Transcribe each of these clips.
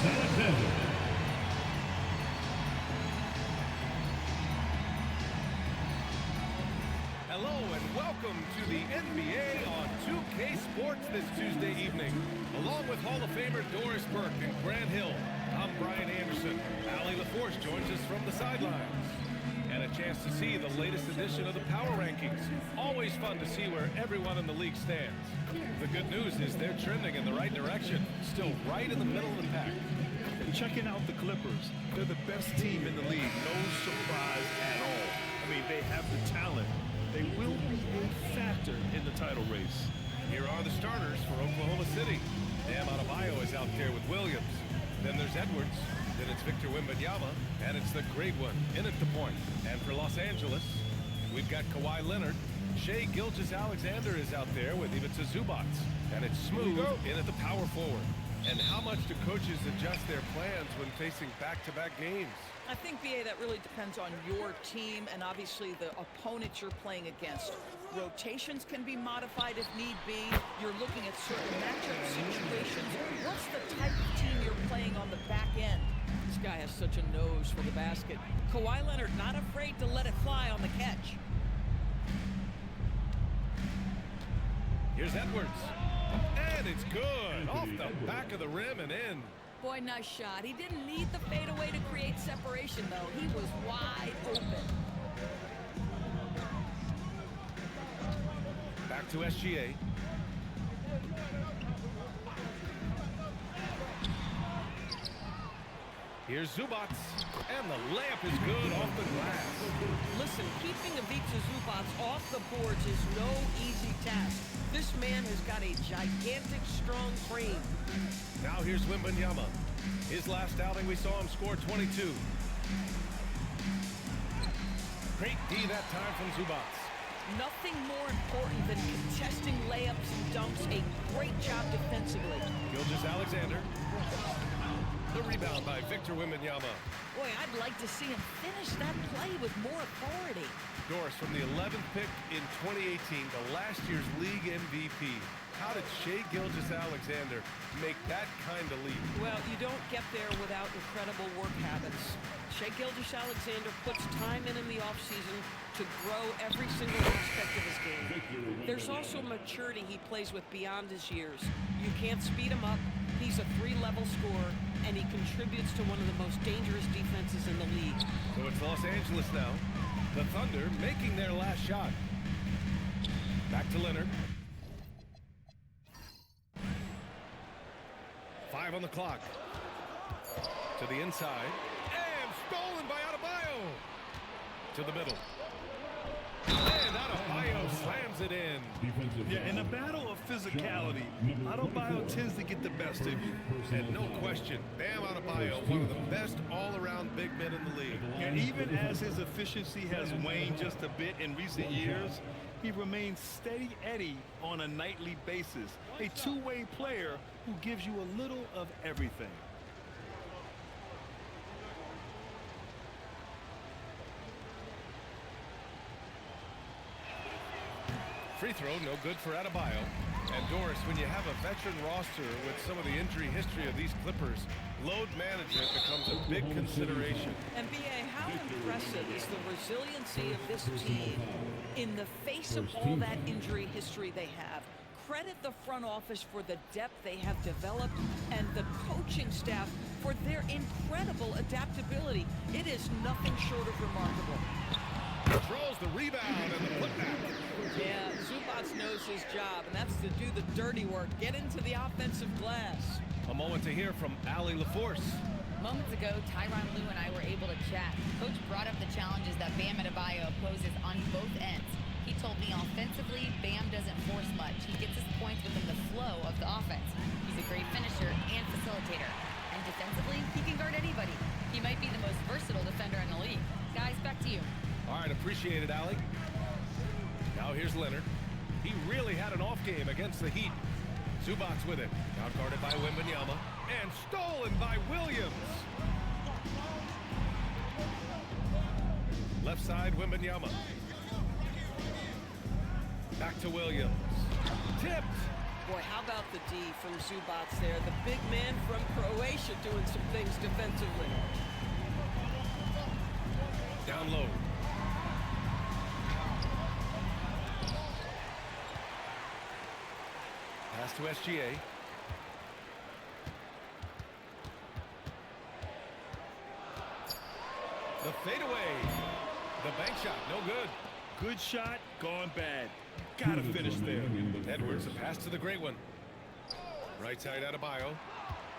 Alexander. Hello and welcome to the NBA on 2K Sports this Tuesday evening. Along with Hall of Famer Doris Burke and Grant Hill, I'm Brian Anderson. Allie LaForce joins us from the sidelines. And a chance to see the latest edition of the Power Rankings. Always fun to see where everyone in the league stands. The good news is they're trending in the right direction. Still right in the middle of the pack. And checking out the Clippers. They're the best team in the league. No surprise at all. I mean, they have the talent. They will be a factor in the title race. Here are the starters for Oklahoma City. Bam Adebayo is out there with Williams. Then there's Edwards. Then it's Victor Wembanyama. And it's the great one in at the point. And for Los Angeles, we've got Kawhi Leonard. Shai Gilgeous-Alexander is out there with Ivica Zubac. And it's Smooth in at the power forward. And how much do coaches adjust their plans when facing back-to-back games? I think, BA, that really depends on your team and obviously the opponent you're playing against. Rotations can be modified if need be. You're looking at certain matchup situations. What's the type of team you're playing on the back end? This guy has such a nose for the basket. Kawhi Leonard not afraid to let it fly on the catch. Here's Edwards. And it's good. Off the back of the rim and in. Boy, nice shot. He didn't need the fadeaway to create separation, though. He was wide open. Back to SGA. Here's Zubac. And the layup is good off the glass. Listen, keeping Ivica Zubac off the boards is no easy task. This man has got a gigantic, strong frame. Now here's Wembanyama. His last outing, we saw him score 22. Great D that time from Zubac. Nothing more important than contesting layups and dunks. A great job defensively. Gilgeous-Alexander. The rebound by Victor Wembanyama. Boy, I'd like to see him finish that play with more authority. Doris, from the 11th pick in 2018 to last year's league MVP. How did Shai Gilgeous-Alexander make that kind of leap? Well, you don't get there without incredible work habits. Shai Gilgeous-Alexander puts time in the offseason to grow every single aspect of his game. There's also maturity he plays with beyond his years. You can't speed him up. He's a three-level scorer, and he contributes to one of the most dangerous defenses in the league. So it's Los Angeles now. The Thunder making their last shot. Back to Leonard. 5 on the clock. To the inside. And stolen by Adebayo. To the middle. And Adebayo slams it in. Yeah, in a battle of physicality, Adebayo tends to get the best of you. And no question, Bam Adebayo, one of the best all-around big men in the league. And even as his efficiency has waned just a bit in recent years, he remains steady Eddie on a nightly basis. A two-way player who gives you a little of everything. Free throw, no good for Adebayo. And Doris, when you have a veteran roster with some of the injury history of these Clippers, load management becomes a big consideration. And BA, how impressive is the resiliency of this team in the face of all that injury history they have? Credit the front office for the depth they have developed and the coaching staff for their incredible adaptability. It is nothing short of remarkable. Controls the rebound and the putback. Yeah, Zubac knows his job, and that's to do the dirty work. Get into the offensive glass. A moment to hear from Allie LaForce. Moments ago, Tyronn Lue and I were able to chat. Coach brought up the challenges that Bam Adebayo poses on both ends. He told me offensively, Bam doesn't force much. He gets his points within the flow of the offense. He's a great finisher and facilitator. And defensively, he can guard anybody. He might be the most versatile defender in the league. Guys, back to you. All right, appreciate it, Allie. Now here's Leonard. He really had an off game against the Heat. Zubac with it. Now guarded by Wembanyama. And stolen by Williams. Left side, Wembanyama. Back to Williams. Tipped. Boy, how about the D from Zubac there? The big man from Croatia doing some things defensively. Down low. Pass to SGA. The fadeaway. The bank shot, no good. Good shot, gone bad. Gotta finish there. Edwards, a pass to the great one. Right side Adebayo.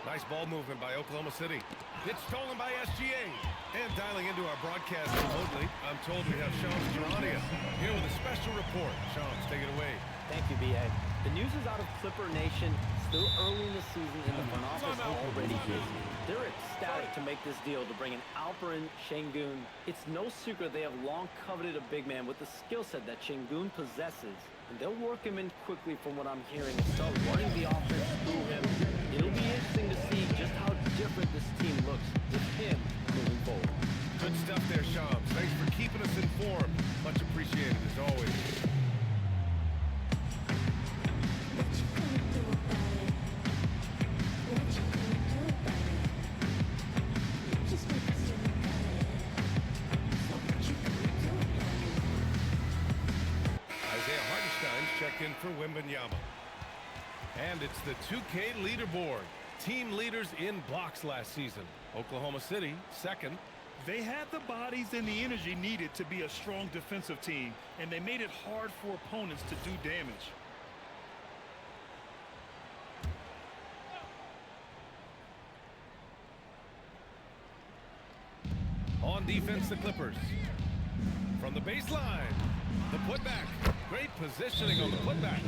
Nice ball movement by Oklahoma City. It's stolen by SGA. And dialing into our broadcast remotely, I'm told we have Shams Charania here with a special report. Shams, take it away. Thank you, B.A. The news is out of Clipper Nation. Still early in the season, and the front office already busy. They're ecstatic to make this deal to bring in Alperen Şengün. It's no secret they have long coveted a big man with the skill set that Şengün possesses. And they'll work him in quickly from what I'm hearing and start running the offense through him. It'll be interesting to see just how different this team looks with him moving forward. Good stuff there, Shams. Thanks for keeping us informed. Much appreciated, as always. Checked in for Wembanyama. And it's the 2K leaderboard. Team leaders in blocks last season. Oklahoma City, second. They had the bodies and the energy needed to be a strong defensive team, and they made it hard for opponents to do damage. On defense, the Clippers. From the baseline, the putback. Great positioning on the putback.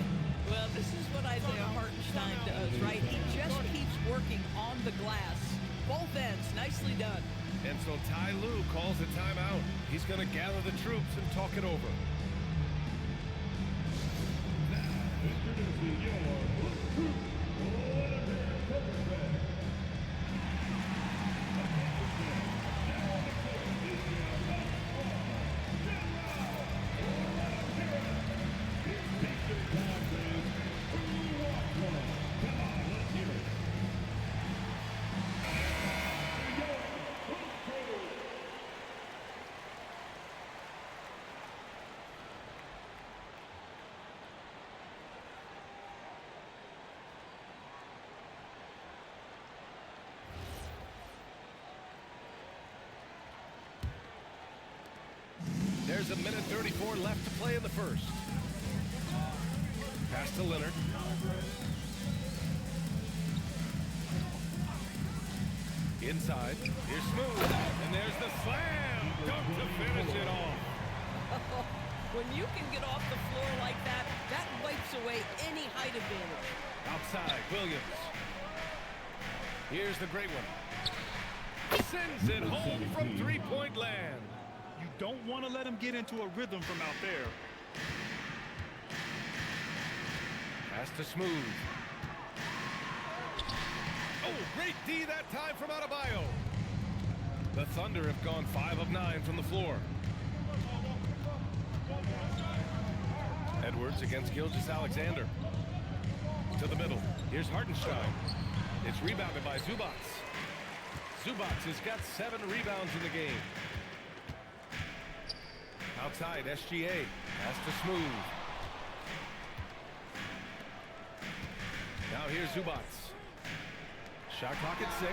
Well, this is what Isaiah Hartenstein does, right? He just keeps working on the glass. Both ends, nicely done. And so Ty Lue calls a timeout. He's going to gather the troops and talk it over. There's a minute 34 left to play in the first. Pass to Leonard. Inside. Here's Smooth. And there's the slam. Dunk to finish it off. When you can get off the floor like that, that wipes away any height advantage. Outside, Williams. Here's the great one. Sends it home from three-point land. You don't want to let him get into a rhythm from out there. Pass to Smooth. Oh, great D that time from Adebayo. The Thunder have gone 5 of 9 from the floor. Edwards against Gilgeous-Alexander. To the middle. Here's Hartenstein. It's rebounded by Zubac. Zubac has got 7 rebounds in the game. Outside, SGA. Pass to Smooth. Now here's Zubac. Shot clock at 6.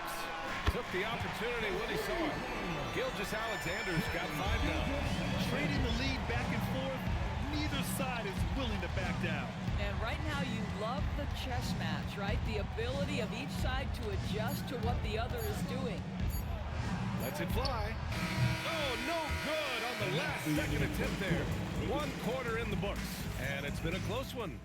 Took the opportunity when he saw it. Gilgeous-Alexander's got 5 now. Trading the lead back and forth, neither side is willing to back down. And right now you love the chess match, right? The ability of each side to adjust to what the other is doing. Lets it fly. Oh, no good on the last second attempt there. 1 quarter in the books. And it's been a close one.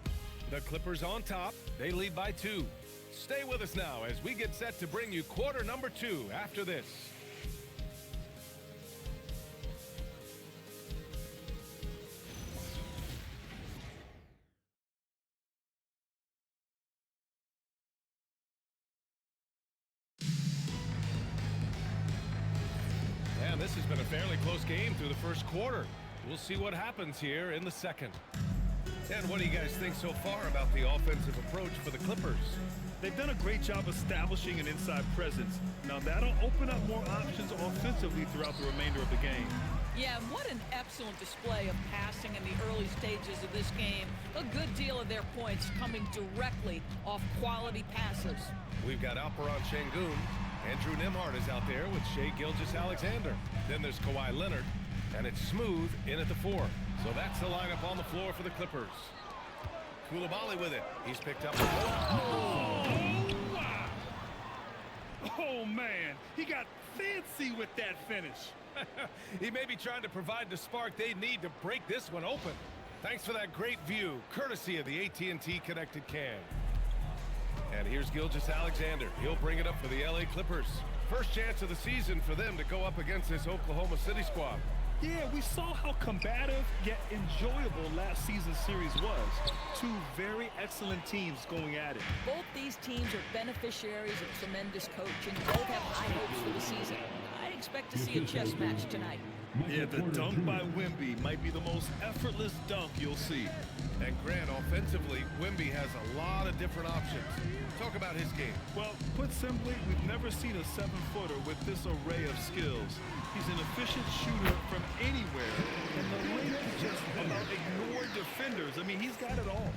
The Clippers on top. They lead by 2. Stay with us now as we get set to bring you quarter number 2 after this. And this has been a fairly close game through the first quarter. We'll see what happens here in the second. And what do you guys think so far about the offensive approach for the Clippers? They've done a great job establishing an inside presence. Now that'll open up more options offensively throughout the remainder of the game. Yeah, and what an excellent display of passing in the early stages of this game. A good deal of their points coming directly off quality passes. We've got Alperen Şengün. Andrew Nembhard is out there with Shai Gilgeous-Alexander. Then there's Kawhi Leonard, and it's Smooth in at the 4. So that's the lineup on the floor for the Clippers. Coulibaly with it. He's picked up. Oh, wow. Oh, man. He got fancy with that finish. He may be trying to provide the spark they need to break this one open. Thanks for that great view, courtesy of the AT&T Connected Cam. And here's Gilgeous-Alexander. He'll bring it up for the LA Clippers. First chance of the season for them to go up against this Oklahoma City squad. Yeah, we saw how combative yet enjoyable last season's series was. Two very excellent teams going at it. Both these teams are beneficiaries of tremendous coaching. Both have high hopes for the season. I expect to see a chess match tonight. Yeah, the dunk by Wemby might be the most effortless dunk you'll see. And Grant, offensively, Wemby has a lot of different options. Talk about his game. Well, put simply, we've never seen a 7-footer with this array of skills. He's an efficient shooter from anywhere, and the way to just about ignore defenders. I mean, he's got it all.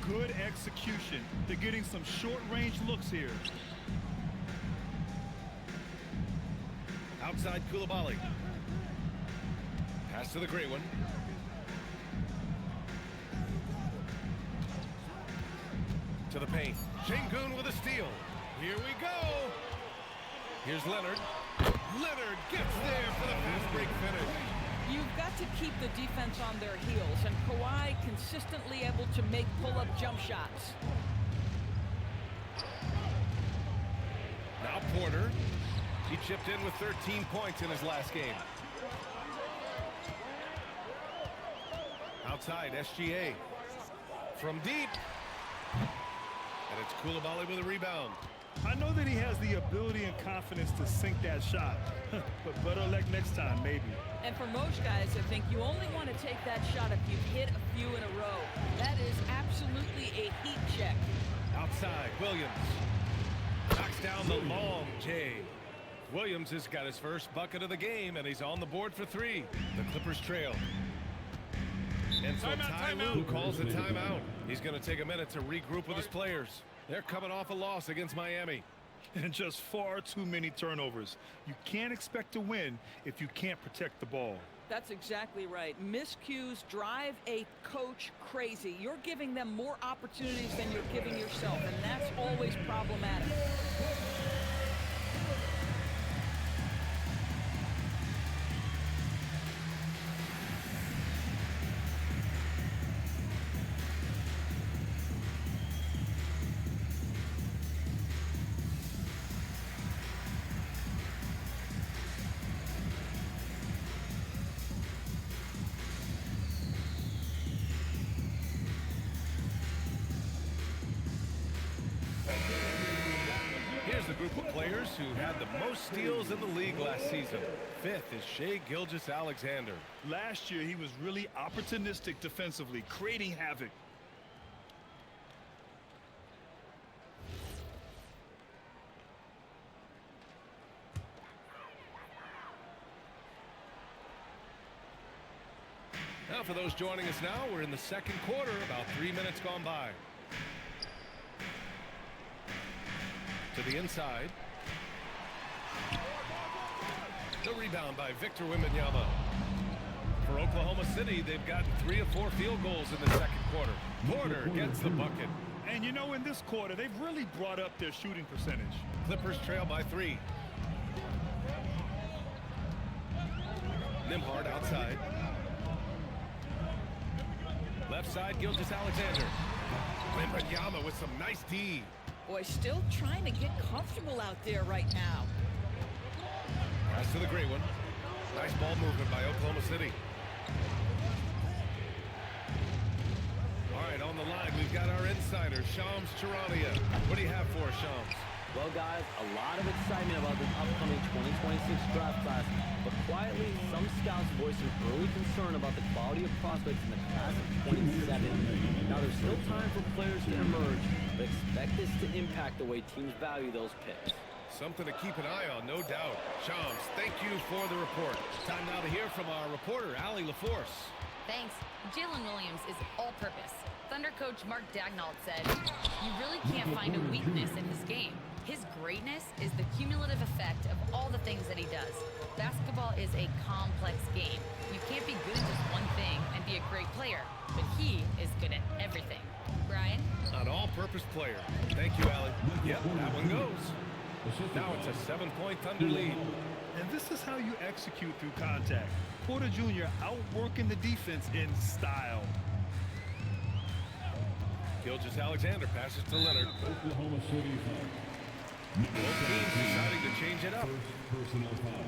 Good execution. They're getting some short-range looks here. Outside Coulibaly. Pass to the great one. To the paint. Şengün with a steal. Here we go. Here's Leonard. Leonard gets there for the fast break finish. You've got to keep the defense on their heels, and Kawhi consistently able to make pull-up jump shots. Now Porter. He chipped in with 13 points in his last game. Outside, SGA. From deep. And it's Coulibaly with a rebound. I know that he has the ability and confidence to sink that shot, but better luck next time, maybe. And for most guys, I think you only want to take that shot if you've hit a few in a row. That is absolutely a heat check. Outside, Williams. Knocks down the long J. Williams has got his first bucket of the game, and he's on the board for 3. The Clippers trail. And so Ty Lue calls a timeout. He's going to take a minute to regroup with his players. They're coming off a loss against Miami. And just far too many turnovers. You can't expect to win if you can't protect the ball. That's exactly right. Miscues drive a coach crazy. You're giving them more opportunities than you're giving yourself, and that's always problematic. Here's the group of players who had the most steals in the league last season. 5th is Shai Gilgeous-Alexander. Last year, he was really opportunistic defensively, creating havoc. Now for those joining us now, we're in the second quarter, about 3 minutes gone by. To the inside. The rebound by Victor Wembanyama. For Oklahoma City, they've gotten 3 of 4 field goals in the second quarter. Porter gets the bucket. And you know, in this quarter, they've really brought up their shooting percentage. Clippers trail by 3. Nembhard outside. Left side, Gilgeous-Alexander. Wembanyama with some nice D. Boy, still trying to get comfortable out there right now. Pass to the great one. Nice ball movement by Oklahoma City. All right, on the line, we've got our insider, Shams Charania. What do you have for us, Shams? Well, guys, a lot of excitement about this upcoming 2026 draft class, but quietly, some scouts voiced some early concern about the quality of prospects in the class of 27. Now, there's still time for players to emerge, but expect this to impact the way teams value those picks. Something to keep an eye on, no doubt. Shams, thank you for the report. Time now to hear from our reporter, Allie LaForce. Thanks. Jalen Williams is all-purpose. Thunder coach Mark Daignault said, "You really can't find a weakness in his game. His greatness is the cumulative effect of all the things that he does. Basketball is a complex game. You can't be good at just one thing and be a great player, but he is good at everything." Brian? An all-purpose player. Thank you, Allie. Yep, that one goes. Now it's a 7-point Thunder lead. And this is how you execute through contact. Porter Jr. outworking the defense in style. Gilgeous-Alexander passes to Leonard. Oklahoma City foul. Both teams deciding to change it up. First personal foul.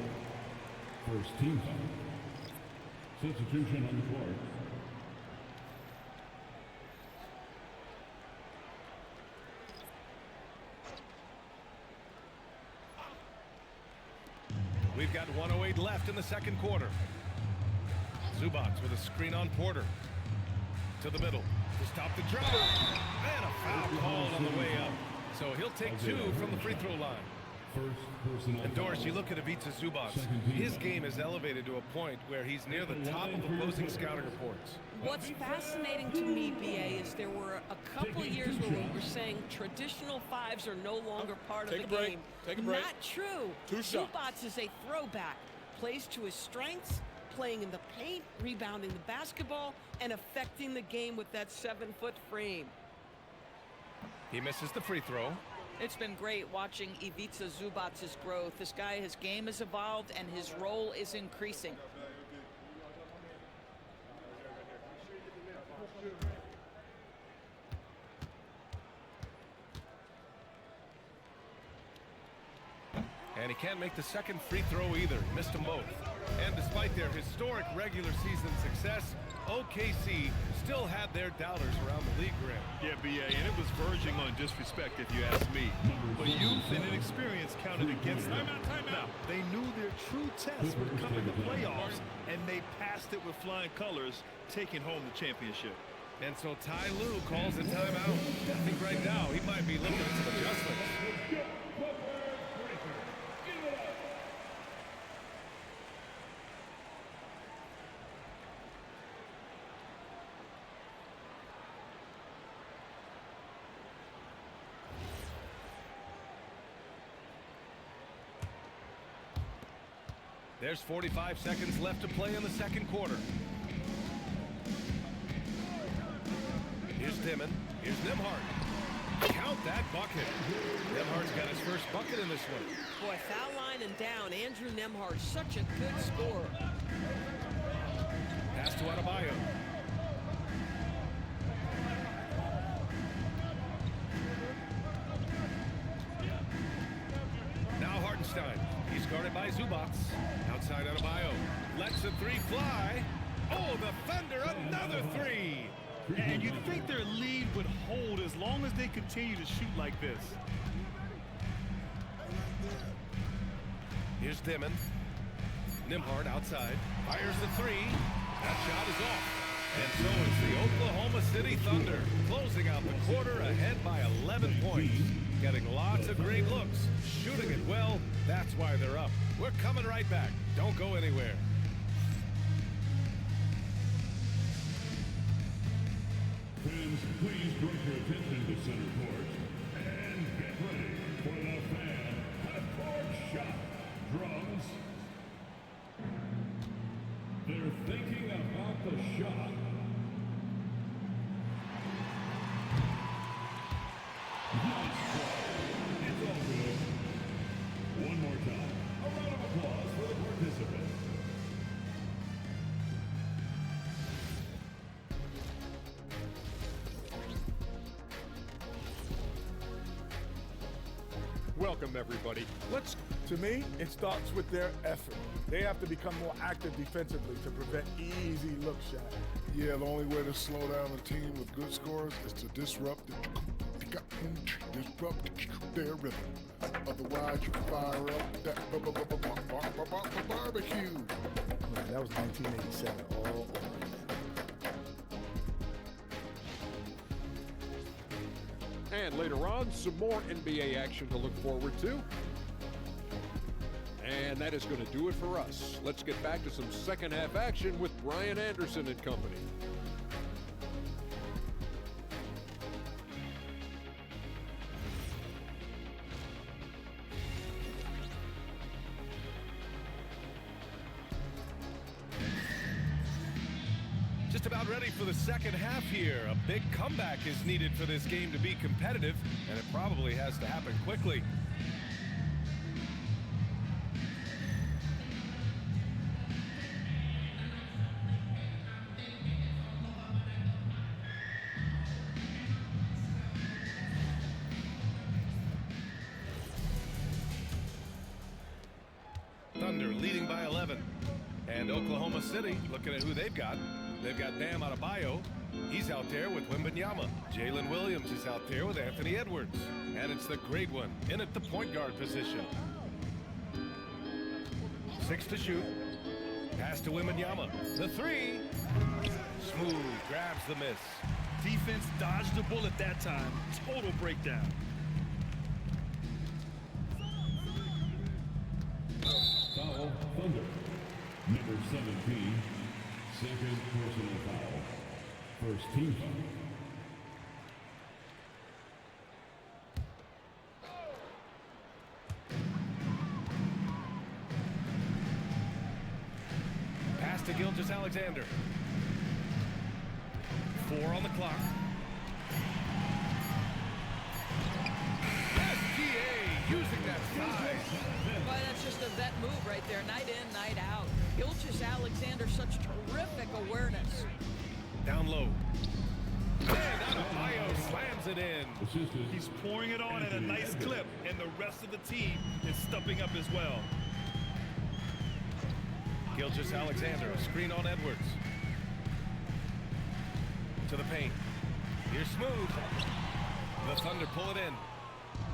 First team foul. Substitution on the court. We've got 1:08 left in the second quarter. Zubac with a screen on Porter. To the middle. To stop the drive. And a foul called on the way up. So he'll take 2 from the free throw line. First personal And Doris, foul. you look at Ivica Zubac. His game is elevated to a point where he's near the top of opposing scouting reports. What's fascinating to me, BA, is there were a couple years where we were saying traditional fives are no longer part of the game. Take a break. Not true. 2 shots. Zubac is a throwback. Plays to his strengths, playing in the paint, rebounding the basketball, and affecting the game with that 7-foot frame. He misses the free throw. It's been great watching Ivica Zubac's growth. This guy, his game has evolved, and his role is increasing. And he can't make the second free throw either. Missed them both. And despite their historic regular season success, OKC still had their doubters around the league rim. Yeah, BA, and it was verging on disrespect if you ask me. But youth and inexperience counted against them. Now, they knew their true test would come in the playoffs, and they passed it with flying colors, taking home the championship. And so Ty Lue calls a timeout. I think right now he might be looking at some adjustments. There's 45 seconds left to play in the second quarter. Here's Dimon. Here's Nembhard. Count that bucket. Nembhard's got his first bucket in this one. Boy, foul line and down. Andrew Nembhard, such a good scorer. Pass to Adebayo. Now Hartenstein. He's guarded by Zubac. Outside Adebayo. Lets the 3 fly. Oh, the Thunder, another 3. And you'd think their lead would hold as long as they continue to shoot like this. Here's Dimon. Nembhard outside. Fires the 3. That shot is off. And so it's the Oklahoma City Thunder closing out the quarter ahead by 11 points. Getting lots of great looks. Shooting it well. That's why they're up. We're coming right back. Don't go anywhere. Fans, please direct your attention to center court and get ready for the fan half-court shot. Drums. They're thinking about the shot. Nice play. It's all good. One more time. A round of applause for the participants. Welcome, everybody. To me, it starts with their effort. They have to become more active defensively to prevent easy look shots. Yeah, the only way to slow down a team with good scores is to disrupt their rhythm. Otherwise, you can fire up that barbecue. Man, that was 1987 all over again. And later on, some more NBA action to look forward to. And that is going to do it for us. Let's get back to some second half action with Brian Anderson and company. Just about ready for the second half here. A big comeback is needed for this game to be competitive, and it probably has to happen quickly. Thunder leading by 11. And Oklahoma City looking at who they've got. They've got Bam Adebayo. He's out there with Wembanyama. Jalen Williams is out there with Anthony Edwards. And it's the great one in at the point guard position. 6 to shoot. Pass to Wembanyama. The 3. Smooth. Grabs the miss. Defense dodged the bullet that time. Total breakdown. Foul, Thunder. Number 17, second personal foul. First team foul. Pass to Gilgeous-Alexander. 4 on the clock. SGA using that size. Boy, that's just a vet move right there. Night in, night out. Gilgeous-Alexander, such terrific awareness. Down low. And Adebayo slams it in. He's pouring it on at a nice clip, and the rest of the team is stepping up as well. Gilgeous-Alexander, a screen on Edwards. To the paint. Here's Smooth. The Thunder pull it in.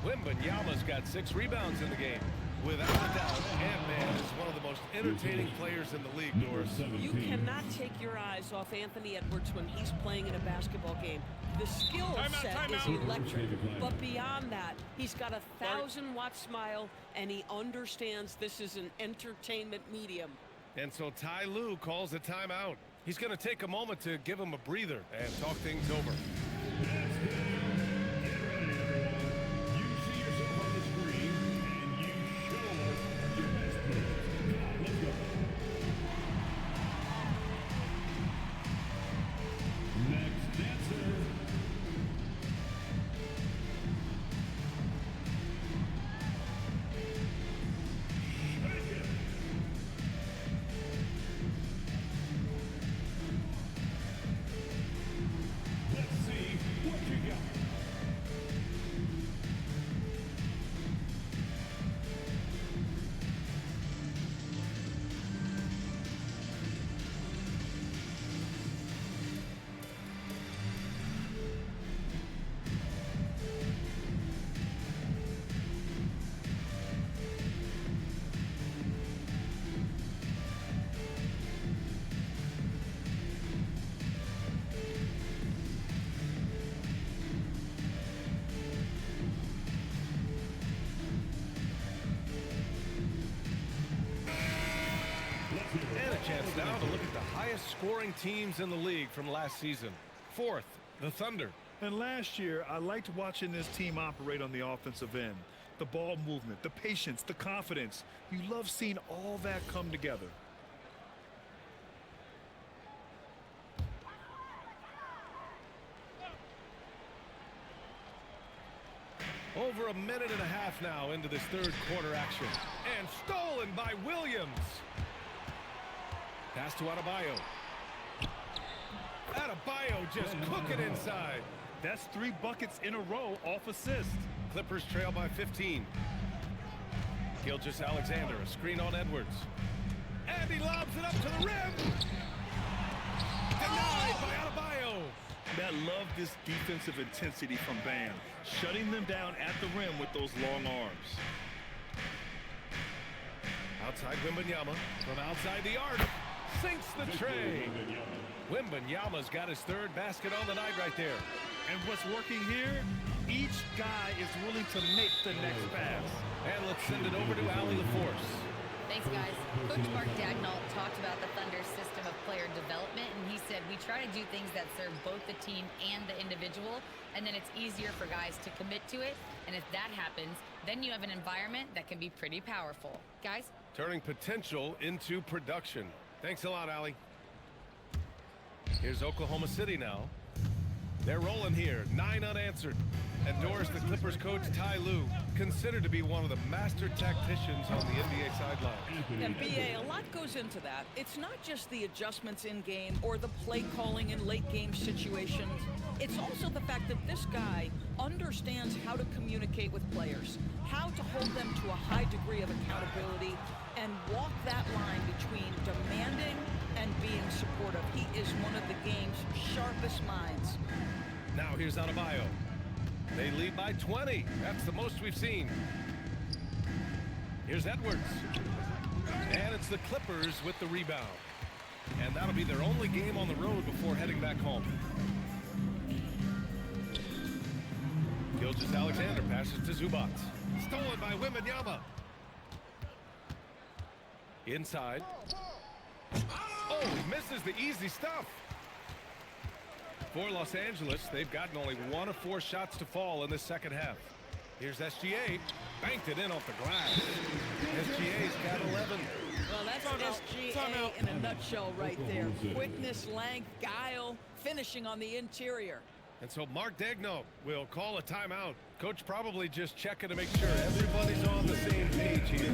Wembanyama's got 6 rebounds in the game. Without a doubt, Ant-Man is one of the most entertaining players in the league, Doris. You cannot take your eyes off Anthony Edwards when he's playing in a basketball game. The skill set is electric, but beyond that, he's got a 1,000-watt smile, and he understands this is an entertainment medium. And so Ty Lue calls a timeout. He's going to take a moment to give him a breather and talk things over. Chance now to look at the highest scoring teams in the league from last season. 4th, the Thunder. And last year, I liked watching this team operate on the offensive end. The ball movement, the patience, the confidence. You love seeing all that come together. Over a minute and a half now into this third quarter action. And stolen by Williams. Pass to Adebayo. Adebayo just cooking inside. That's 3 buckets in a row off assist. Clippers trail by 15. Gilgeous-Alexander, a screen on Edwards. And he lobs it up to the rim. Denied by Adebayo. that love this defensive intensity from Bam, shutting them down at the rim with those long arms. Outside Wembanyama from outside the arc. Sinks the tray. Wembanyama's got his third basket on the night right there. And what's working here, each guy is willing to make the next pass. And let's send it over to Allie LaForce. Thanks, guys. Coach Mark Daigneault talked about the Thunder's system of player development, and he said, we try to do things that serve both the team and the individual, and then it's easier for guys to commit to it. And if that happens, then you have an environment that can be pretty powerful. Guys? Turning potential into production. Thanks a lot, Allie. Here's Oklahoma City now. They're rolling here, 9 unanswered. And Doris, the Clippers coach, Ty Lue, considered to be one of the master tacticians on the NBA sideline. And BA, a lot goes into that. It's not just the adjustments in game or the play calling in late game situations. It's also the fact that this guy understands how to communicate with players, how to hold them to a high degree of accountability, and walk that line between demanding and being supportive. He is one of the game's sharpest minds. Now here's Adebayo. They lead by 20. That's the most we've seen. Here's Edwards. And it's the Clippers with the rebound. And that'll be their only game on the road before heading back home. Gilgeous-Alexander passes to Zubac. Stolen by Wembanyama. Inside. Oh, he misses the easy stuff. For Los Angeles, they've gotten only 1 of 4 shots to fall in the second half. Here's SGA. Banked it in off the glass. SGA's got 11. Well, that's SGA in a nutshell right there. Quickness, length, guile, finishing on the interior. And so Mark Daigneault will call a timeout. Coach probably just checking to make sure everybody's on the same page here.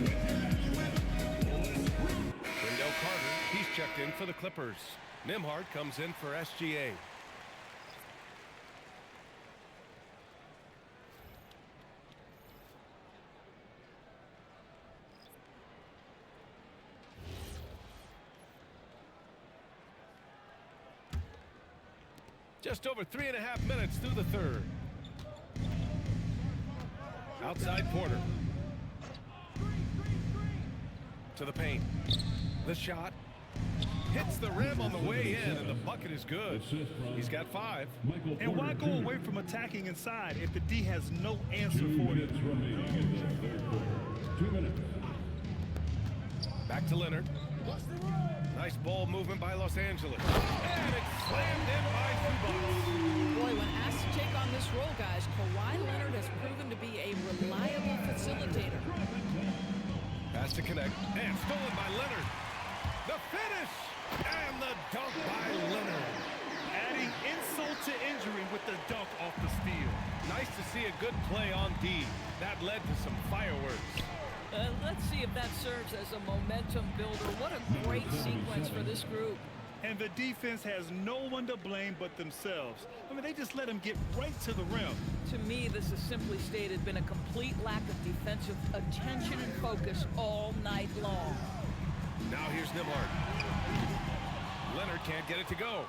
Wendell Carter, he's checked in for the Clippers. Nembhard comes in for SGA. Just over 3.5 minutes through the third. Outside Porter. To the paint. The shot. Hits the rim on the way in, and the bucket is good. He's got 5. And why go away from attacking inside if the D has no answer for it? 2 minutes. Back to Leonard. Nice ball movement by Los Angeles. And it's slammed in by Zubac. Boy, when asked to take on this role, guys, Kawhi Leonard has proven to be a reliable facilitator. Pass to connect. And stolen by Leonard. The finish! And the dunk by Leonard. Adding insult to injury with the dunk off the steal. Nice to see a good play on D. That led to some fireworks. Let's see if that serves as a momentum builder. What a great sequence for this group. And the defense has no one to blame but themselves. I mean, they just let him get right to the rim. To me, this has simply stated been a complete lack of defensive attention and focus all night long. Now here's Nembhard. Leonard can't get it to go.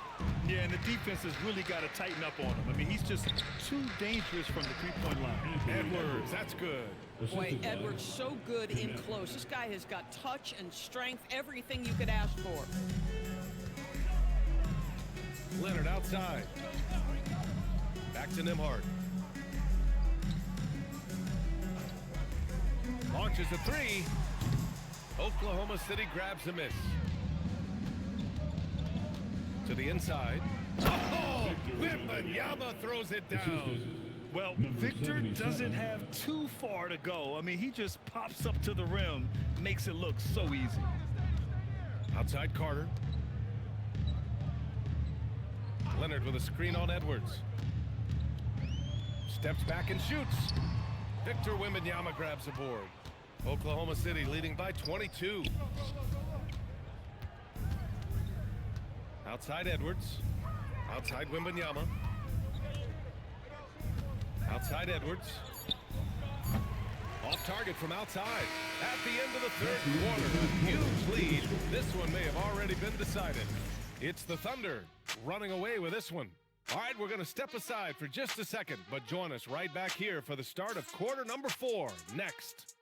Yeah, and the defense has really got to tighten up on him. I mean, he's just too dangerous from the three-point line. Edwards, that's good. Boy, Edwards so good in close. This guy has got touch and strength, everything you could ask for. Leonard outside. Back to Nembhard. Launches a 3. Oklahoma City grabs a miss. To the inside. Oh! Wembanyama throws it down. Well, Victor doesn't have too far to go. I mean, he just pops up to the rim, makes it look so easy. Outside Carter. Leonard with a screen on Edwards. Steps back and shoots. Victor Wembanyama grabs a board. Oklahoma City leading by 22. Outside Edwards. Outside Wembanyama. Outside Edwards. Off target from outside. At the end of the third quarter, a huge lead. This one may have already been decided. It's the Thunder running away with this one. All right, we're going to step aside for just a second, but join us right back here for the start of quarter number 4 next.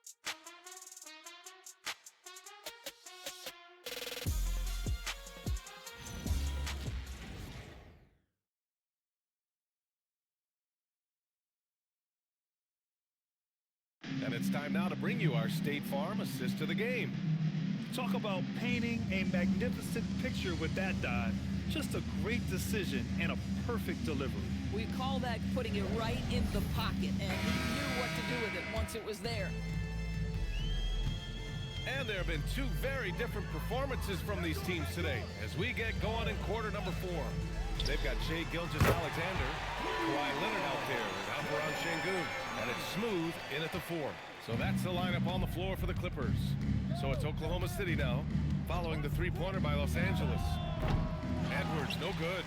And it's time now to bring you our State Farm assist to the game. Talk about painting a magnificent picture with that dive. Just a great decision and a perfect delivery. We call that putting it right in the pocket, and he knew what to do with it once it was there. And there have been 2 very different performances from these teams today as we get going in quarter number 4. They've got Shai Gilgeous-Alexander, Kawhi Leonard out there, and Alperen Sengun, and it's Smooth in at the 4. So that's the lineup on the floor for the Clippers. So it's Oklahoma City now, following the three-pointer by Los Angeles. Edwards, no good.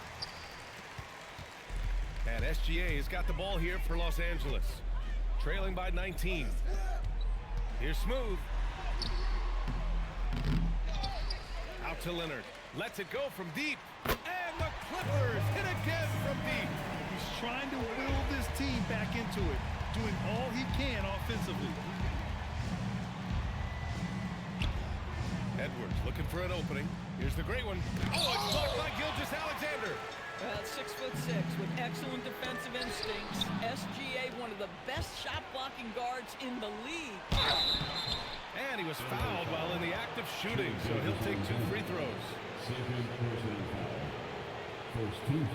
And SGA has got the ball here for Los Angeles, trailing by 19. Here's Smooth. Out to Leonard. Lets it go from deep. And the Clippers hit again from deep. He's trying to will this team back into it, doing all he can offensively. Edwards looking for an opening. Here's the great one. Oh, it's blocked by Gilgeous-Alexander. 6'6" with excellent defensive instincts. SGA, one of the best shot-blocking guards in the league. And he was fouled while in the act of shooting, so he'll take 2 free throws. Second personal foul. First 2.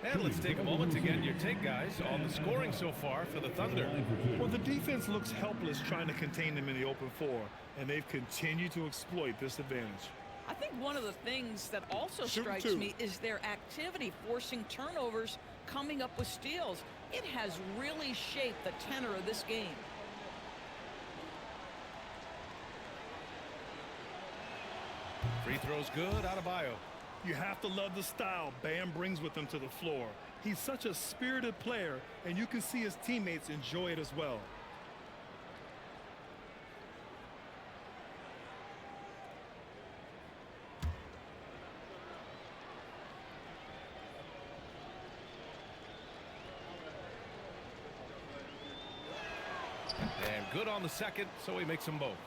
And let's take a moment to get your take, guys, on the scoring so far for the Thunder. Well, the defense looks helpless trying to contain them in the open floor, and they've continued to exploit this advantage. I think one of the things that also strikes me is their activity, forcing turnovers, coming up with steals. It has really shaped the tenor of this game. Free throws good out of Bio. You have to love the style Bam brings with him to the floor. He's such a spirited player, and you can see his teammates enjoy it as well. And good on the second, so he makes them both.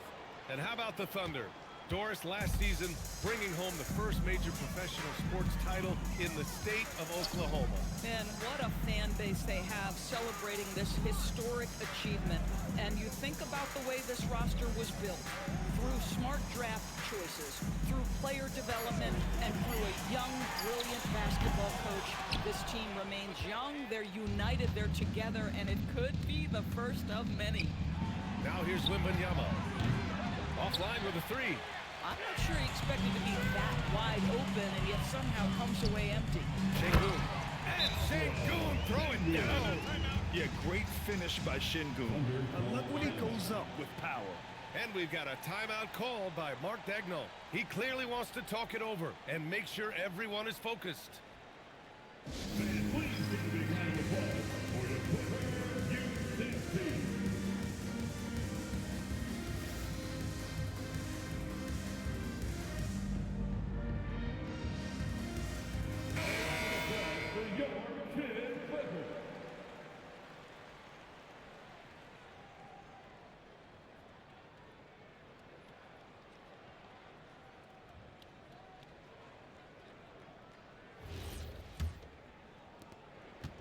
And how about the Thunder? Doris, last season, bringing home the first major professional sports title in the state of Oklahoma. And what a fan base they have celebrating this historic achievement. And you think about the way this roster was built, through smart draft choices, through player development, and through a young, brilliant basketball coach. This team remains young, they're united, they're together, and it could be the first of many. Now here's Wembanyama. Offline with a 3. I'm not sure he expected to be that wide open and yet somehow comes away empty. Sengun. And Sengun throwing down. Yeah, great finish by Sengun. I love when he goes up with power. And we've got a timeout called by Mark Daigneault. He clearly wants to talk it over and make sure everyone is focused. And please give a big round of applause for the Clipper Youth team.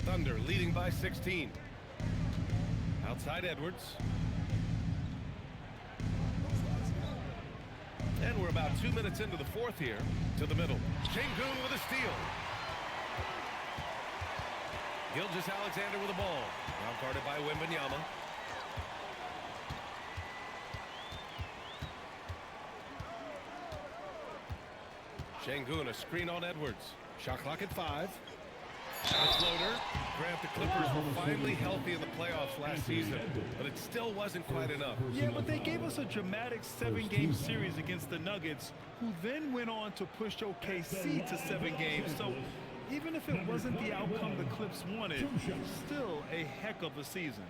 Thunder leading by 16. Outside Edwards. And we're about 2 minutes into the fourth here. To the middle. Sengun with a steal. Gilgeous-Alexander with the ball. Now guarded by Wembanyama. Sengun, a screen on Edwards. Shot clock at 5. A floater. Grant, the Clippers were finally healthy in the playoffs last season, but it still wasn't quite enough. Yeah, but they gave us a dramatic 7-game series against the Nuggets, who then went on to push OKC to 7 games. So even if it wasn't the outcome the Clips wanted, still a heck of a season.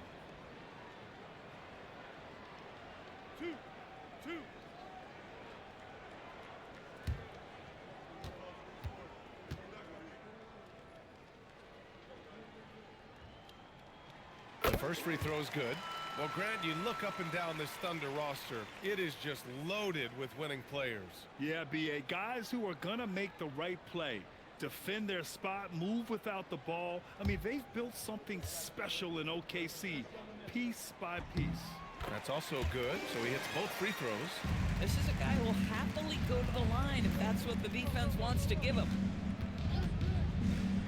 2. First free throw is good. Well, Grant, you look up and down this Thunder roster. It is just loaded with winning players. Yeah, B.A. Guys who are going to make the right play. Defend their spot, move without the ball. I mean, they've built something special in OKC, piece by piece. That's also good, so he hits both free throws. This is a guy who will happily go to the line if that's what the defense wants to give him.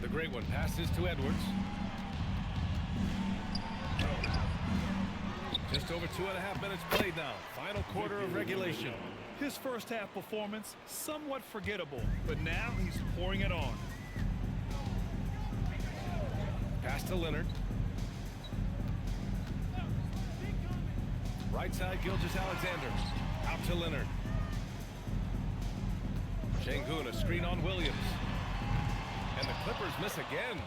The great one passes to Edwards. Just over 2.5 minutes played now. Final quarter of regulation. His first half performance, somewhat forgettable, but now he's pouring it on. Pass to Leonard. Right side, Gilgeous-Alexander. Out to Leonard. Şengün, a screen on Williams. And the Clippers miss again.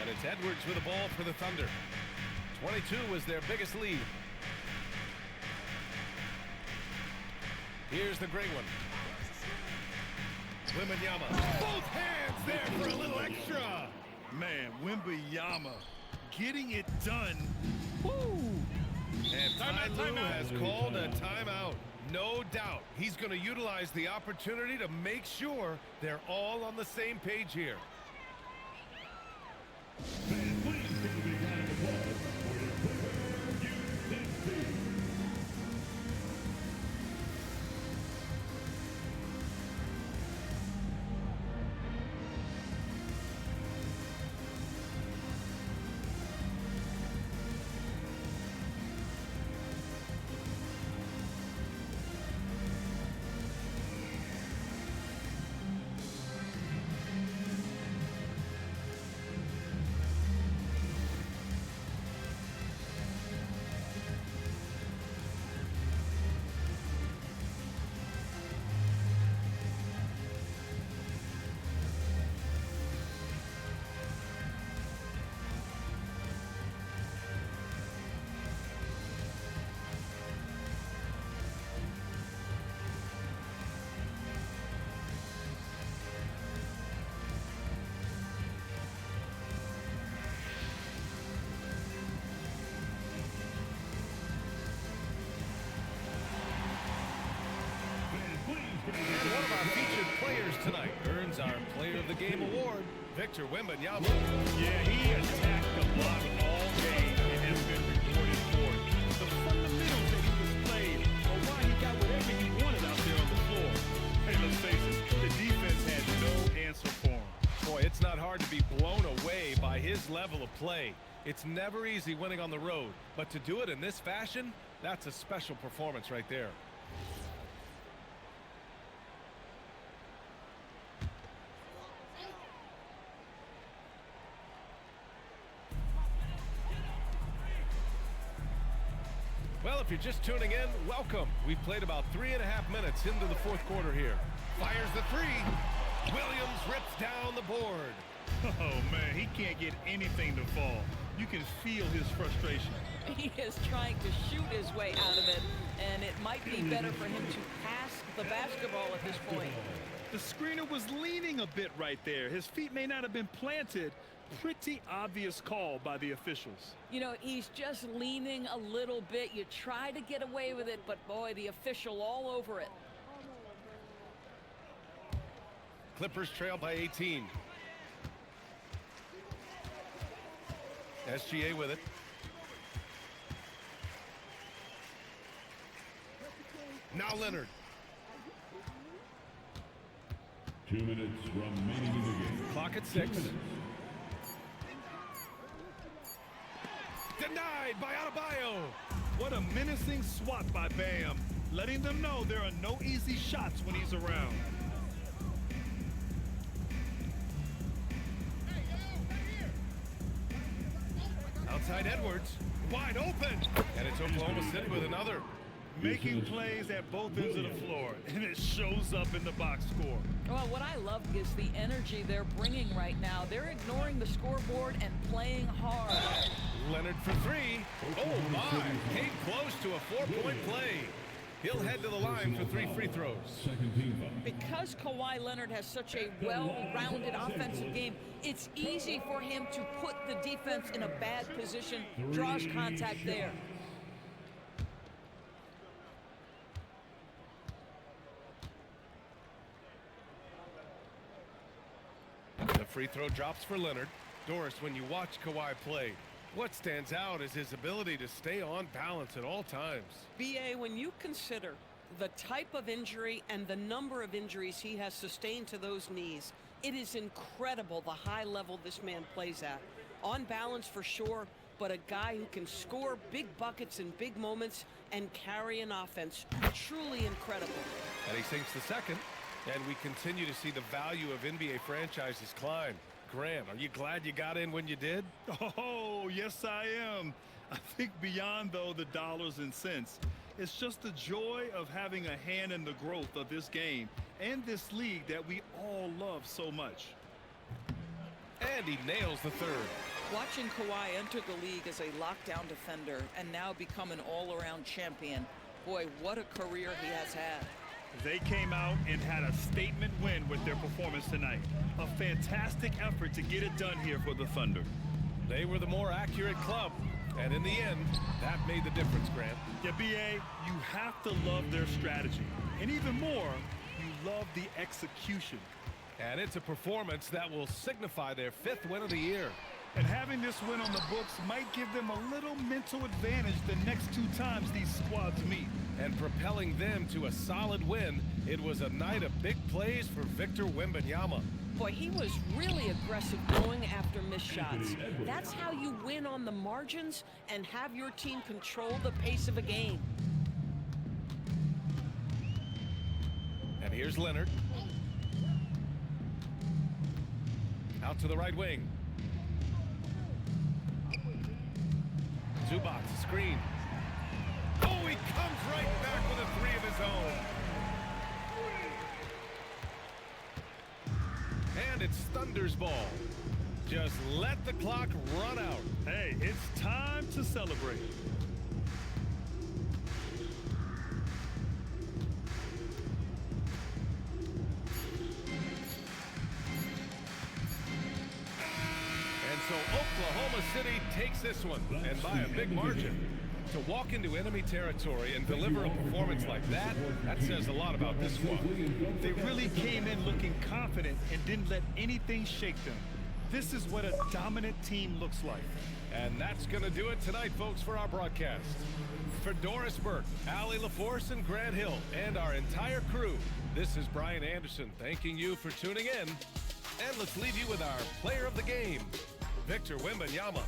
And it's Edwards with the ball for the Thunder. 22 was their biggest lead. Here's the great one. Wembanyama. Both hands there for a little extra. Man, Wembanyama getting it done. Woo! And Ty Lue has called a timeout. No doubt he's going to utilize the opportunity to make sure they're all on the same page here. Fans, please give a big round of applause for your Clipper UNC. And one of our featured players tonight earns our Player of the Game award, Victor Wembanyama. Yeah, he attacked the block all game and has been rewarded for it. The fundamentals that he displayed are why he got whatever he wanted out there on the floor. Hey, let's face it, the defense had no answer for him. Boy, it's not hard to be blown away by his level of play. It's never easy winning on the road, but to do it in this fashion, that's a special performance right there. Well, if you're just tuning in, welcome. We've played about 3.5 minutes into the fourth quarter here. Fires the three. Williams rips down the board. Oh, man, he can't get anything to fall. You can feel his frustration. He is trying to shoot his way out of it, and it might be better for him to pass the basketball at this point. The screener was leaning a bit right there. His feet may not have been planted. Pretty obvious call by the officials. You know, he's just leaning a little bit. You try to get away with it, but boy, the official all over it. Clippers trail by 18. SGA with it. Now Leonard. 2 minutes remaining in the game. Clock at 6. Denied by Adebayo. What a menacing swat by Bam, letting them know there are no easy shots when he's around. Outside Edwards, wide open. And it's Oklahoma City with another. Making plays at both ends of the floor, and it shows up in the box score. Well, what I love is the energy they're bringing right now. They're ignoring the scoreboard and playing hard. Leonard for three. Oh, my. Came close to a 4-point play. He'll head to the line for 3 free throws. Second team foul. Because Kawhi Leonard has such a well-rounded offensive game, it's easy for him to put the defense in a bad position, draws contact there. The free throw drops for Leonard. Doris, when you watch Kawhi play, what stands out is his ability to stay on balance at all times. BA, when you consider the type of injury and the number of injuries he has sustained to those knees, it is incredible the high level this man plays at. On balance for sure, but a guy who can score big buckets in big moments and carry an offense. Truly incredible. And he sinks the second, and we continue to see the value of NBA franchises climb. Grant, are you glad you got in when you did? Oh, yes, I am. I think beyond, though, the dollars and cents, it's just the joy of having a hand in the growth of this game and this league that we all love so much. And he nails the third. Watching Kawhi enter the league as a lockdown defender and now become an all-around champion, boy, what a career he has had. They came out and had a statement win with their performance tonight. A fantastic effort to get it done here for the Thunder. They were the more accurate club, and in the end, that made the difference, Grant. Yeah, BA, you have to love their strategy. And even more, you love the execution. And it's a performance that will signify their 5th win of the year. And having this win on the books might give them a little mental advantage the next 2 times these squads meet. And propelling them to a solid win, it was a night of big plays for Victor Wembanyama. Boy, he was really aggressive going after missed shots. That's how you win on the margins and have your team control the pace of a game. And here's Leonard. Out to the right wing. Zubac, screen. Oh, he comes right back with a 3 of his own. And it's Thunder's ball. Just let the clock run out. Hey, it's time to celebrate. And so Oklahoma City takes this one, and by a big margin. To walk into enemy territory and deliver a performance like that, that says a lot about this squad. They really came in looking confident and didn't let anything shake them. This is what a dominant team looks like. And that's going to do it tonight, folks, for our broadcast. For Doris Burke, Allie LaForce, and Grant Hill, and our entire crew, this is Brian Anderson thanking you for tuning in. And let's leave you with our player of the game, Victor Wembanyama.